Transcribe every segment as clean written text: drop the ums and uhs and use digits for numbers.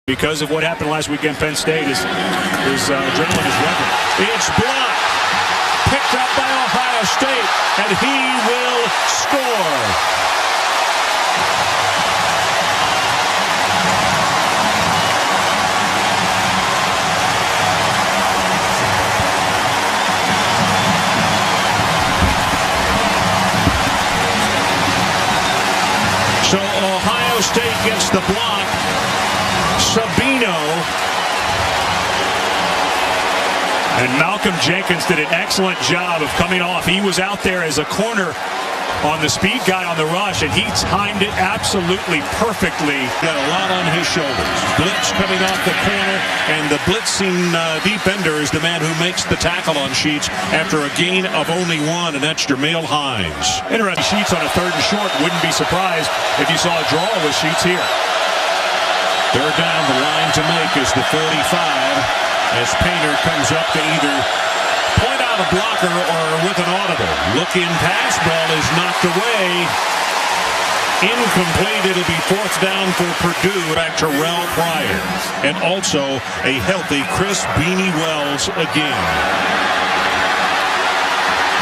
Because of what happened last weekend, Penn State his adrenaline is revving. It's blocked, picked up by Ohio State, and he will score. So Ohio State gets the block. Sabino. And Malcolm Jenkins did an excellent job of coming off. He was out there as a corner on the speed guy on the rush, and he timed it absolutely perfectly. Got a lot on his shoulders. Blitz coming off the corner, and the blitzing defender is the man who makes the tackle on Sheets after a gain of only one, and that's Jameel Hines. Interesting. Sheets on a 3rd and short. Wouldn't be surprised if you saw a draw with Sheets here. 3rd down, the line to make is the 45 as Painter comes up to either point out a blocker or with an audible. Look-in pass, ball is knocked away. Incomplete. It'll be 4th down for Purdue. Back to Terrell Pryor. And also a healthy Chris Beanie Wells again.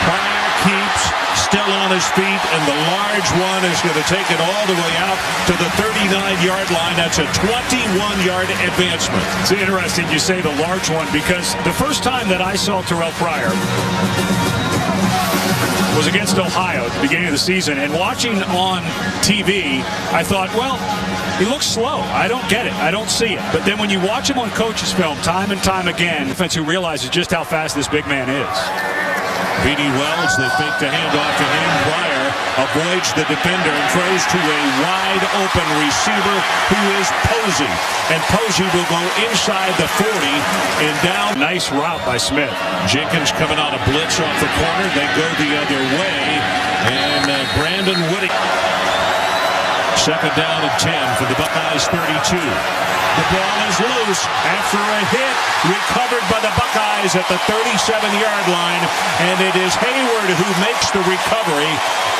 Pryor keeps still on his feet, and the large one is going to take it all the way out to the 39-yard line. That's a 21-yard advancement. It's interesting you say the large one, because the first time that I saw Terrell Pryor was against Ohio at the beginning of the season, and watching on TV, I thought, well, he looks slow. I don't get it. I don't see it. But then when you watch him on coach's film time and time again, defense who realizes just how fast this big man is. Beanie Wells, they fake the handoff to him. Pryor avoids the defender and throws to a wide open receiver who is Posey. And Posey will go inside the 40 and down. Nice route by Smith. Jenkins coming out of blitz off the corner. They go the other way. And Brandon Woody. 2nd down and 10 for the Buckeyes 32. The ball is loose after a hit, recovered by the Buckeyes at the 37-yard line, and it is Hayward who makes the recovery,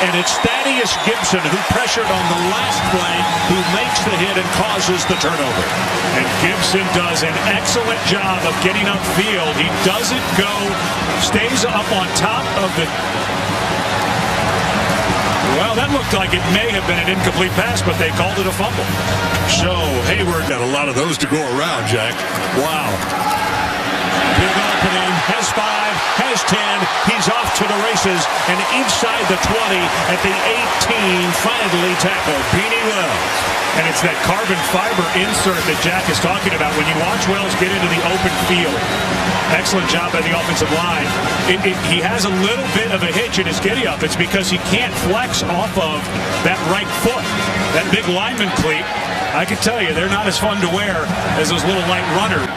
and it's Thaddeus Gibson who pressured on the last play, who makes the hit and causes the turnover. And Gibson does an excellent job of getting upfield. He doesn't go, stays up on top of the... Well, that looked like it may have been an incomplete pass, but they called it a fumble. So Hayward got a lot of those to go around, Jack. Wow. Big opening, has 5, has 10. He's off to the races, and inside the 20 at the 18, finally tackled Beanie Wells. And it's that carbon fiber insert that Jack is talking about. When you watch Wells get into the open field, excellent job by the offensive line. He has a little bit of a hitch in his giddy-up. It's because he can't flex off of that right foot. That big lineman cleat, I can tell you, they're not as fun to wear as those little light runners.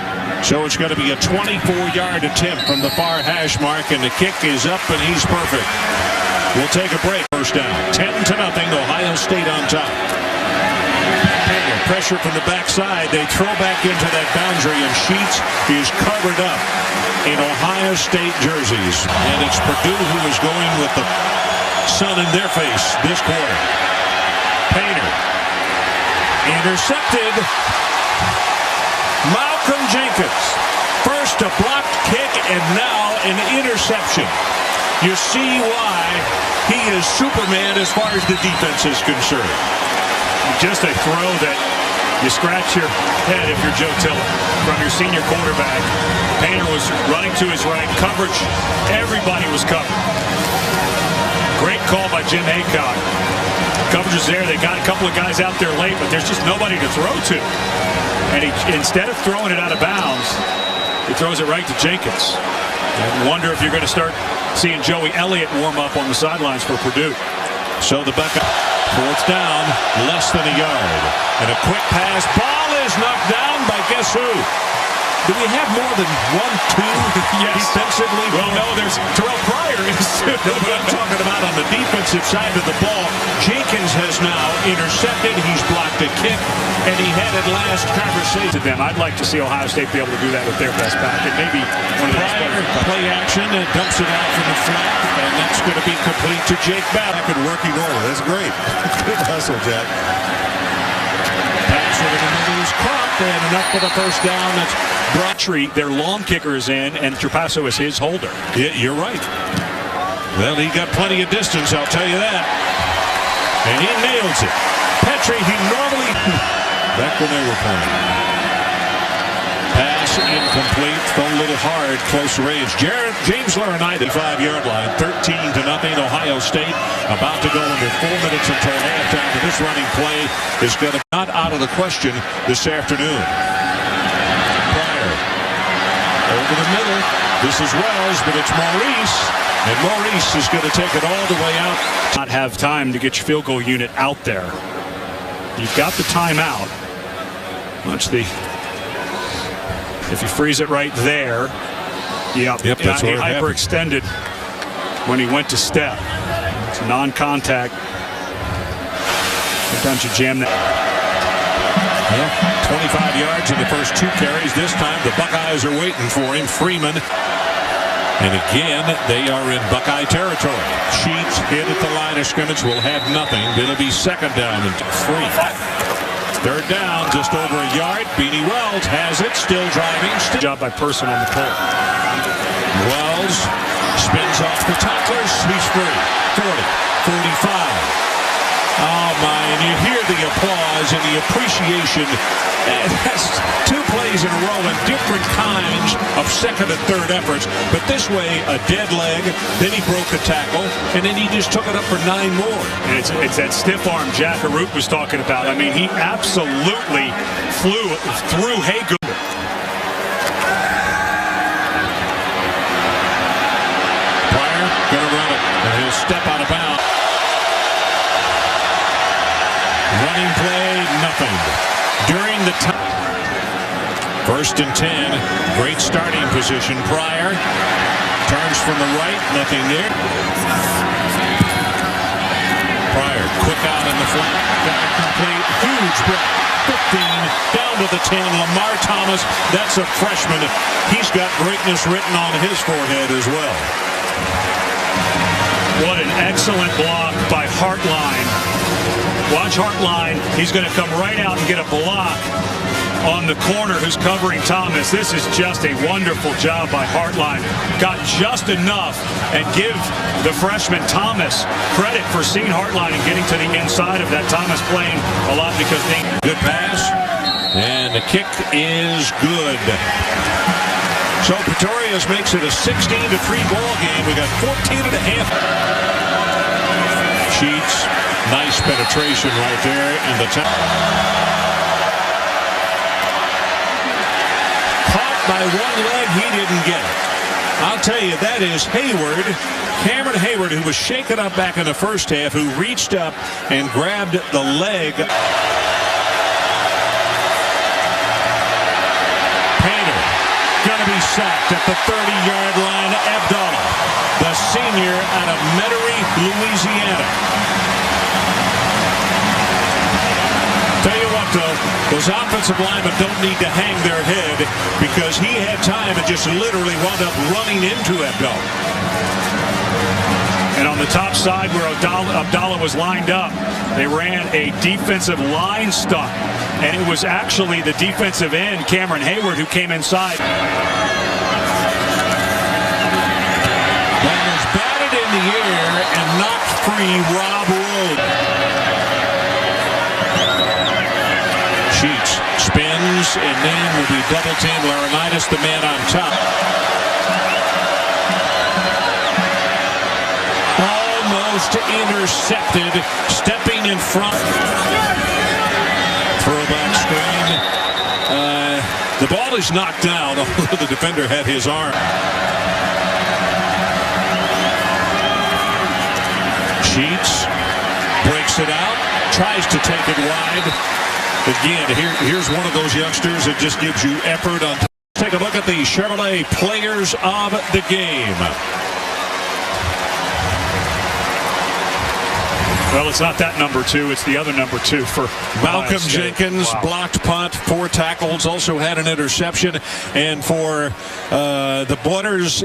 So it's going to be a 24-yard attempt from the far hash mark, and the kick is up, and he's perfect. We'll take a break. 1st down. 10-0, Ohio State on top. Pressure from the backside. They throw back into that boundary, and Sheets is covered up in Ohio State jerseys. And it's Purdue who is going with the sun in their face this quarter. Painter. Intercepted. Malcolm Jenkins. First a blocked kick, and now an interception. You see why he is Superman as far as the defense is concerned. Just a throw that you scratch your head if you're Joe Tiller from your senior quarterback. Painter was running to his right. Coverage, everybody was covered. Great call by Jim Haycock. Coverage is there. They got a couple of guys out there late, but there's just nobody to throw to. And he, instead of throwing it out of bounds, he throws it right to Jenkins. And wonder if you're going to start seeing Joey Elliott warm up on the sidelines for Purdue. So the Buckeyes. 4th down, less than a yard. And a quick pass. Ball is knocked down by guess who? Do we have more than 1-2 yes. defensively? Well, no, there's Terrell Pryor. What I'm talking about on the defensive side of the ball, Jenkins has now intercepted. He's blocked a kick, and he had it last conversation. To them, I'd like to see Ohio State be able to do that with their best back. And maybe one of the play action and dumps it out from the flat, and that's going to be complete to Jake Bell. Good working order. That's great. Good hustle, Jack. Pass over the middle. is caught, and enough for the first down. That's Broughtry, their long kicker, is in, and Trapasso is his holder. Yeah, you're right. Well, he got plenty of distance, I'll tell you that. And he nails it. Petrie, he normally... Back when they were playing. Pass incomplete, thrown a little hard, close range. James Laurinaitis, 5-yard line, 13-0. Ohio State about to go under 4 minutes until halftime. This running play is going to not out of the question this afternoon. Pryor over the middle. This is Wells, but it's Maurice. And Maurice is going to take it all the way out. Not have time to get your field goal unit out there. You've got the timeout. Watch the... If you freeze it right there, yep, that's he what hyperextended when he went to step. It's non-contact. Sometimes you jam that. Well, 25 yards in the first 2 carries. This time the Buckeyes are waiting for him. Freeman. And again, they are in Buckeye territory. Sheets hit at the line of scrimmage, will have nothing. It'll be second down and 3. Third down, just over a yard. Beanie Wells has it, still driving. Job by Person on the pull. Wells spins off the tacklers. He's free. 40, 45. Oh, my, and you hear the applause and the appreciation. And that's 2 plays in a row and different kinds of second and third efforts. But this way, a dead leg, then he broke the tackle, and then he just took it up for 9 more. And it's that stiff arm Jack Arute was talking about. I mean, he absolutely flew through Hager. Pryor gonna run it, and he'll step out of bounds. Running play, nothing. During the time. 1st and 10. Great starting position. Pryor turns from the right, nothing there. Pryor, quick out in the flat. Got it complete. Huge break. 15 down to the 10. Lamar Thomas, that's a freshman. He's got greatness written on his forehead as well. What an excellent block by Hartline. Watch Hartline. He's going to come right out and get a block on the corner who's covering Thomas. This is just a wonderful job by Hartline. Got just enough, and give the freshman Thomas credit for seeing Hartline and getting to the inside of that. Thomas playing a lot because they... Good pass, and the kick is good. So Pretorius makes it a 16-3 ball game. We got 14 and a half. Sheets, nice penetration right there in the top. Caught by one leg, he didn't get it. I'll tell you, that is Hayward, Cameron Hayward, who was shaken up back in the first half, who reached up and grabbed the leg. Painter gonna be sacked at the 30-yard line. Abdallah, the senior out of Metairie, Louisiana. Tell you what, though, those offensive linemen don't need to hang their head because he had time and just literally wound up running into Abdallah. And on the top side where Abdallah was lined up, they ran a defensive line stunt. And it was actually the defensive end, Cameron Hayward, who came inside. That was batted in the air and knocked free Rob Road. Sheets spins and then will be double teamed. Laurinaitis, the man on top. Almost intercepted, stepping in front. Throwback screen. The ball is knocked down, although the defender had his arm. Sheets breaks it out, tries to take it wide. Again, here's one of those youngsters that just gives you effort on. Take a look at the Chevrolet players of the game. Well, it's not that number 2. It's the other number 2 for Malcolm Jenkins. Wow. Blocked punt, 4 tackles, also had an interception. And for the Butters.